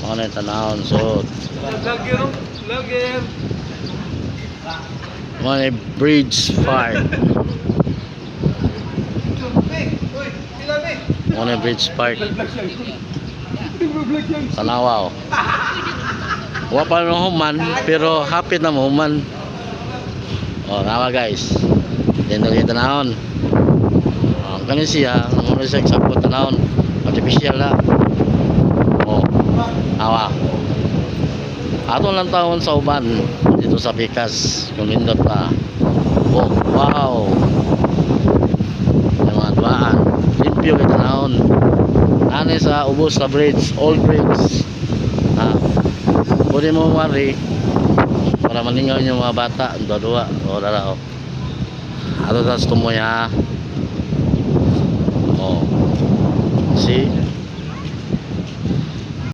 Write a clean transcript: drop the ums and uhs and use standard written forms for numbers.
Ano yung tanahon so Vlogger. ano yung bridge park. Ano yung bridge park Tanawa. Wa pa nang human pero hapit na mo human. Nawa guys. Dito kita tanahon. Kani siya, ang sa example tanahon artificial na. Awa. Ato lang taon sa uban dito sa Pikas, kumindot pa. Wow. Yung mga duaan, limpyo kita naon. Ani sa ubos sa bridge, old bridge. Pwede mo mari para maningaw yung mga bata, dua-dua o dala o. Ato tas tumoy ha. See?